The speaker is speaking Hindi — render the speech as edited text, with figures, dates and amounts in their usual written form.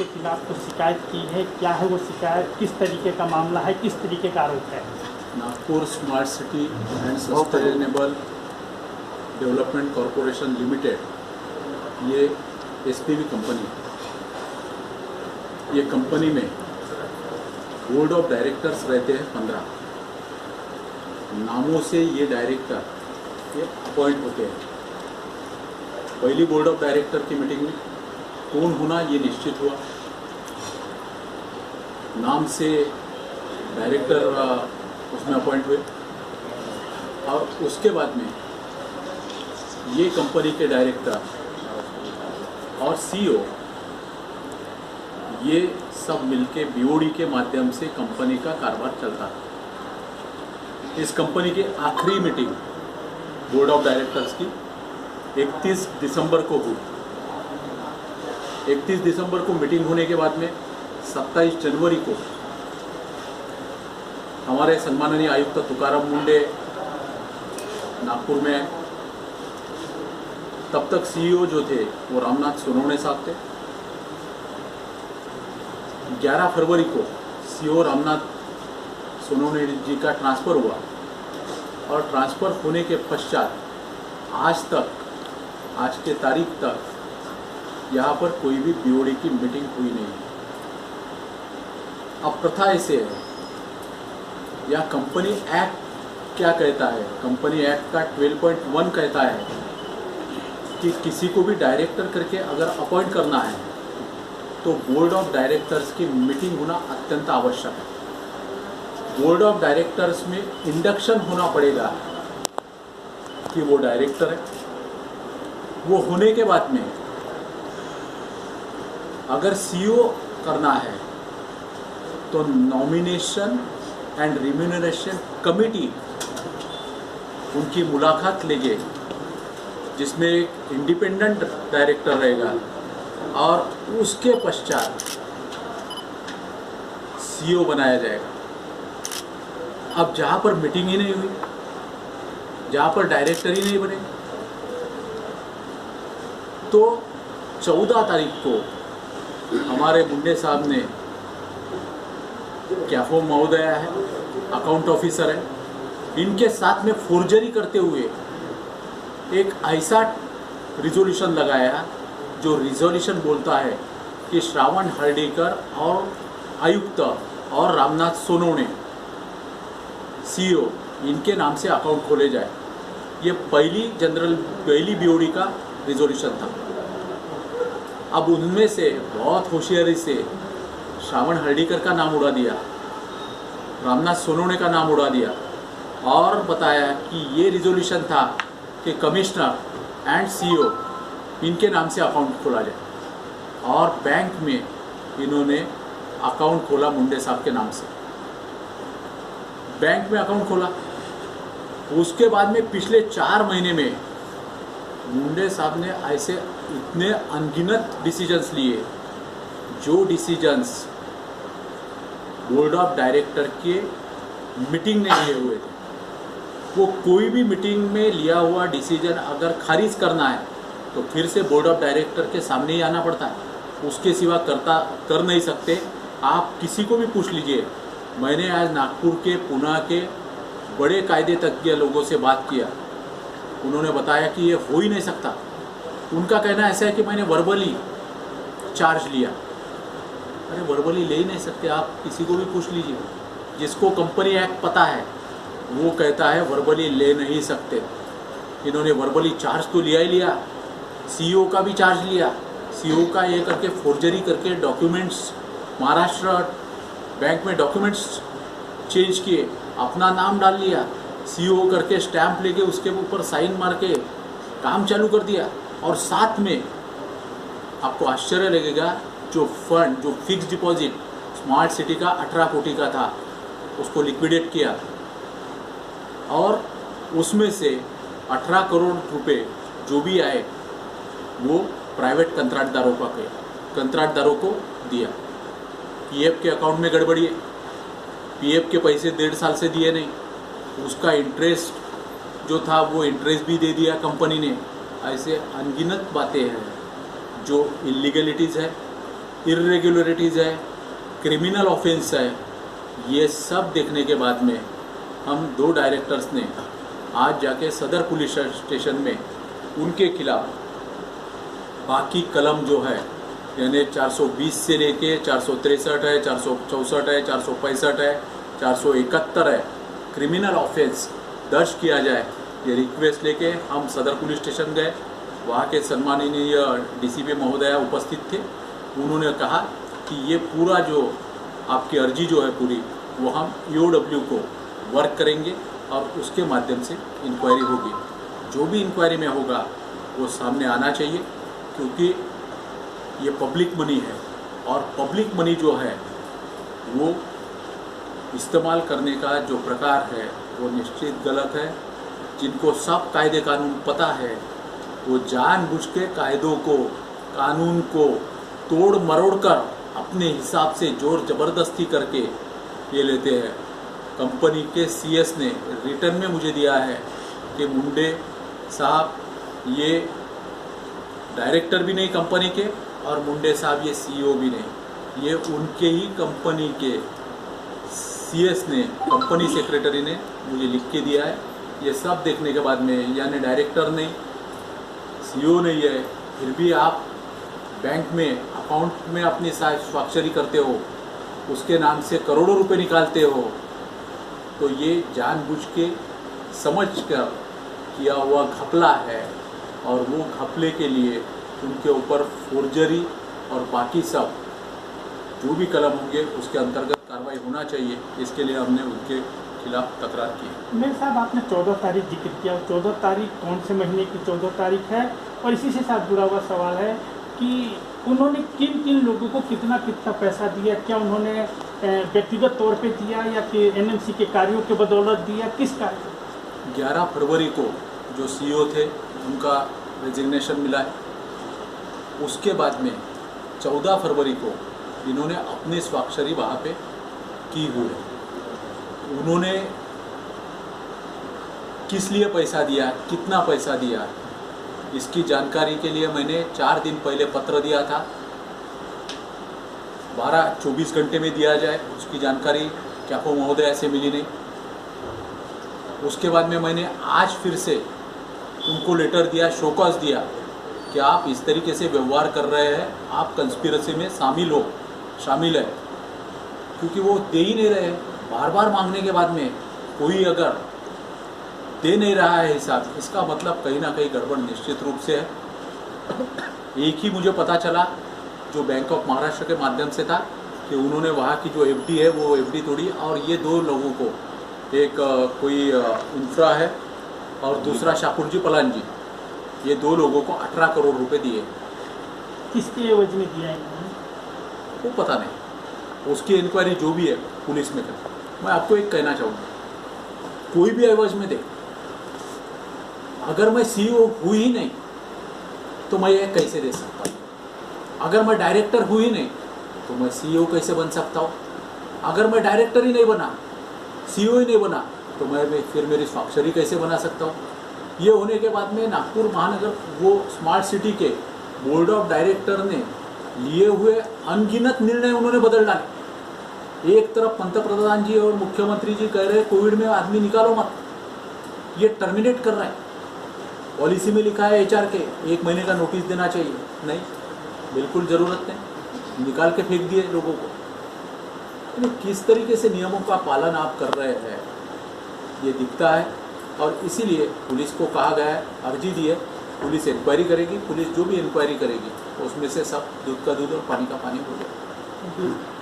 आपके खिलाफ कुछ शिकायत की है, क्या है वो शिकायत, किस तरीके का मामला है, किस तरीके का आरोप है? Nagpur smart city and sustainable development corporation limited ये एसपीवी कंपनी है। ये कंपनी में बोर्ड ऑफ डायरेक्टर्स रहते हैं 15 नामों से। ये डायरेक्टर ये अपॉइंट होते हैं। पहली बोर्ड ऑफ डायरेक्टर की मीटिंग में कौन होना ये निश्चित हुआ। नाम से डायरेक्टर उसमें अपॉइंट हुए और उसके बाद में ये कंपनी के डायरेक्टर और सीईओ ये सब मिलके बीओडी के माध्यम से कंपनी का कारोबार चलता है। इस कंपनी की आखिरी मीटिंग बोर्ड ऑफ डायरेक्टर्स की 31 दिसंबर को हुई। 31 दिसंबर को मीटिंग होने के बाद में 27 जनवरी को हमारे सम्माननीय आयुक्त तुकाराम मुंडे नागपुर में आए। तब तक सीईओ जो थे वो रामनाथ सोनवणे साहब थे। 11 फरवरी को सीईओ रामनाथ सोनवणे जी का ट्रांसफ़र हुआ और ट्रांसफ़र होने के पश्चात आज तक, आज के तारीख तक यहाँ पर कोई भी बीओडी की मीटिंग हुई नहीं है। अब प्रथा ऐसे है, या कंपनी एक्ट क्या कहता है? कंपनी एक्ट का 12.1 कहता है कि किसी को भी डायरेक्टर करके अगर अपॉइंट करना है तो बोर्ड ऑफ डायरेक्टर्स की मीटिंग होना अत्यंत आवश्यक है। बोर्ड ऑफ डायरेक्टर्स में इंडक्शन होना पड़ेगा कि वो डायरेक्टर है। वो होने के बाद में अगर सीईओ करना है तो नॉमिनेशन एंड रिम्यूनरेशन कमेटी उनकी मुलाकात लेंगे, जिसमें एक इंडिपेंडेंट डायरेक्टर रहेगा और उसके पश्चात सीईओ बनाया जाएगा। अब जहाँ पर मीटिंग ही नहीं हुई, जहाँ पर डायरेक्टर ही नहीं बने, तो 14 तारीख को हमारे मुंडे साहब ने, कैफो महोदय है, अकाउंट ऑफिसर है, इनके साथ में फोर्जरी करते हुए एक ऐसा रिजोल्यूशन लगाया जो रिजोल्यूशन बोलता है कि श्रावण हर्डीकर और आयुक्त और रामनाथ सोनवणे सीईओ इनके नाम से अकाउंट खोले जाए। ये पहली बीओडी का रिजोल्यूशन था। अब उनमें से बहुत होशियारी से श्रावण हर्डीकर का नाम उड़ा दिया, रामनाथ सोनवणे का नाम उड़ा दिया और बताया कि ये रिजोल्यूशन था कि कमिश्नर एंड सीईओ इनके नाम से अकाउंट खोला जाए। और बैंक में इन्होंने अकाउंट खोला मुंडे साहब के नाम से, बैंक में अकाउंट खोला। उसके बाद में पिछले 4 महीने में मुंडे साहब ने ऐसे इतने अनगिनत डिसीजंस लिए, जो डिसीजंस बोर्ड ऑफ डायरेक्टर के मीटिंग में लिए हुए थे। वो कोई भी मीटिंग में लिया हुआ डिसीजन अगर खारिज करना है तो फिर से बोर्ड ऑफ डायरेक्टर के सामने ही आना पड़ता है, उसके सिवा कर नहीं सकते। आप किसी को भी पूछ लीजिए। मैंने आज नागपुर के, पुणे के बड़े कायदे तज्ञ लोगों से बात किया, उन्होंने बताया कि ये हो ही नहीं सकता। उनका कहना ऐसा है कि मैंने वर्बली चार्ज लिया। अरे वर्बली ले ही नहीं सकते, आप किसी को भी पूछ लीजिए। जिसको कंपनी एक्ट पता है वो कहता है वर्बली ले नहीं सकते। इन्होंने वर्बली चार्ज तो लिया ही लिया, सीईओ का भी चार्ज लिया। सीईओ का ये करके फोर्जरी करके डॉक्यूमेंट्स, महाराष्ट्र बैंक में डॉक्यूमेंट्स चेंज किए, अपना नाम डाल लिया, सीईओ करके स्टैंप लेके उसके ऊपर साइन मार के काम चालू कर दिया। और साथ में आपको आश्चर्य लगेगा, जो फंड, जो फिक्स डिपॉजिट स्मार्ट सिटी का 18 कोटी का था, उसको लिक्विडेट किया और उसमें से 18 करोड़ रुपए जो भी आए वो प्राइवेट कंत्राटदारों को दिया। पीएफ के अकाउंट में गड़बड़ी है, पीएफ के पैसे 1.5 साल से दिए नहीं, उसका इंटरेस्ट जो था वो इंटरेस्ट भी दे दिया कंपनी ने। ऐसे अनगिनत बातें हैं जो इलीगलिटीज़ है इरेगुलरिटीज़ है, क्रिमिनल ऑफेंस है, ये सब देखने के बाद में हम 2 डायरेक्टर्स ने आज जाके सदर पुलिस स्टेशन में उनके खिलाफ बाकी कलम जो है यानी 420 से लेके 463 है, 464 है, 465 है, 471 है, क्रिमिनल ऑफेंस दर्ज किया जाए, ये रिक्वेस्ट लेके हम सदर पुलिस स्टेशन गए। वहाँ के सम्माननीय डीसीपी महोदया उपस्थित थे। उन्होंने कहा कि ये पूरा जो आपकी अर्जी जो है पूरी वो हम ईओडब्ल्यू को वर्क करेंगे और उसके माध्यम से इंक्वायरी होगी। जो भी इंक्वायरी में होगा वो सामने आना चाहिए, क्योंकि ये पब्लिक मनी है और पब्लिक मनी जो है वो इस्तेमाल करने का जो प्रकार है वो निश्चित गलत है। जिनको सब कायदे कानून पता है वो जानबूझ के कायदों को, कानून को तोड़ मरोड़ कर अपने हिसाब से जोर ज़बरदस्ती करके ये लेते हैं। कंपनी के सीएस ने रिटर्न में मुझे दिया है कि मुंडे साहब ये डायरेक्टर भी नहीं कंपनी के और मुंडे साहब ये सीईओ भी नहीं, ये उनके ही कंपनी के सीएस ने, कंपनी सेक्रेटरी ने मुझे लिख के दिया है। ये सब देखने के बाद में यानी डायरेक्टर नहीं, सीईओ नहीं है, फिर भी आप बैंक में अकाउंट में अपनी स्वाक्षरी करते हो, उसके नाम से करोड़ों रुपए निकालते हो, तो ये जानबूझ के समझ कर किया हुआ घपला है और वो घपले के लिए उनके ऊपर फोर्जरी और बाकी सब जो भी कलम होंगे उसके अंतर्गत कार्रवाई होना चाहिए। इसके लिए हमने उनके खिलाफ तकरार की। मेरे साहब आपने 14 तारीख जिक्र किया, 14 तारीख कौन से महीने की 14 तारीख है? और इसी से साथ जुड़ा हुआ सवाल है कि उन्होंने किन किन लोगों को कितना कितना पैसा दिया? क्या उन्होंने व्यक्तिगत तौर पे दिया या कि एनएमसी के कार्यों के बदौलत दिया? किस कार्य? 11 फरवरी को जो सीईओ थे उनका रेजिग्नेशन मिला है। उसके बाद में 14 फरवरी को इन्होंने अपनी स्वाक्षरी वहाँ पे की हुई है। उन्होंने किस लिए पैसा दिया, कितना पैसा दिया, इसकी जानकारी के लिए मैंने 4 दिन पहले पत्र दिया था। 12-24 घंटे में दिया जाए, उसकी जानकारी कैफो महोदय से मिली नहीं। उसके बाद में मैंने आज फिर से उनको लेटर दिया, शोकॉज दिया कि आप इस तरीके से व्यवहार कर रहे हैं, आप कंस्पिरेसी में शामिल है, क्योंकि वो दे ही नहीं रहे। बार बार मांगने के बाद में कोई अगर दे नहीं रहा है हिसाब, इसका मतलब कहीं ना कहीं गड़बड़ निश्चित रूप से है। एक ही मुझे पता चला जो बैंक ऑफ महाराष्ट्र के माध्यम से था कि उन्होंने वहाँ की जो एफडी है वो एफडी तोड़ी और ये 2 लोगों को, एक कोई इंफ्रा है और दूसरा शाकुरजी पलान जी, ये 2 लोगों को 18 करोड़ रुपए दिए। किसके एवज में दिया इन्होंने वो पता नहीं, उसकी इंक्वायरी जो भी है पुलिस में कर। मैं आपको एक कहना चाहूँगा, कोई भी एवज में दे, अगर मैं सीईओ हुई ही नहीं तो मैं ये कैसे दे सकता हूँ? अगर मैं डायरेक्टर हुई ही नहीं तो मैं सीईओ कैसे बन सकता हूँ? अगर मैं डायरेक्टर ही नहीं बना, सीईओ ही नहीं बना, तो मैं फिर मेरी स्वाक्षरी कैसे बना सकता हूँ? ये होने के बाद में नागपुर महानगर वो स्मार्ट सिटी के बोर्ड ऑफ डायरेक्टर ने लिए हुए अनगिनत निर्णय उन्होंने बदल डाले। एक तरफ पंतप्रधान जी और मुख्यमंत्री जी कह रहे कोविड में आदमी निकालो मत, ये टर्मिनेट कर रहा है। पॉलिसी में लिखा है एचआर के 1 महीने का नोटिस देना चाहिए, नहीं, बिल्कुल ज़रूरत नहीं, निकाल के फेंक दिए लोगों को। तो किस तरीके से नियमों का पालन आप कर रहे हैं ये दिखता है, और इसीलिए पुलिस को कहा गया है, अर्जी दी है, पुलिस इंक्वायरी करेगी। पुलिस जो भी इंक्वायरी करेगी उसमें से सब दूध का दूध और पानी का पानी हो जाएगा।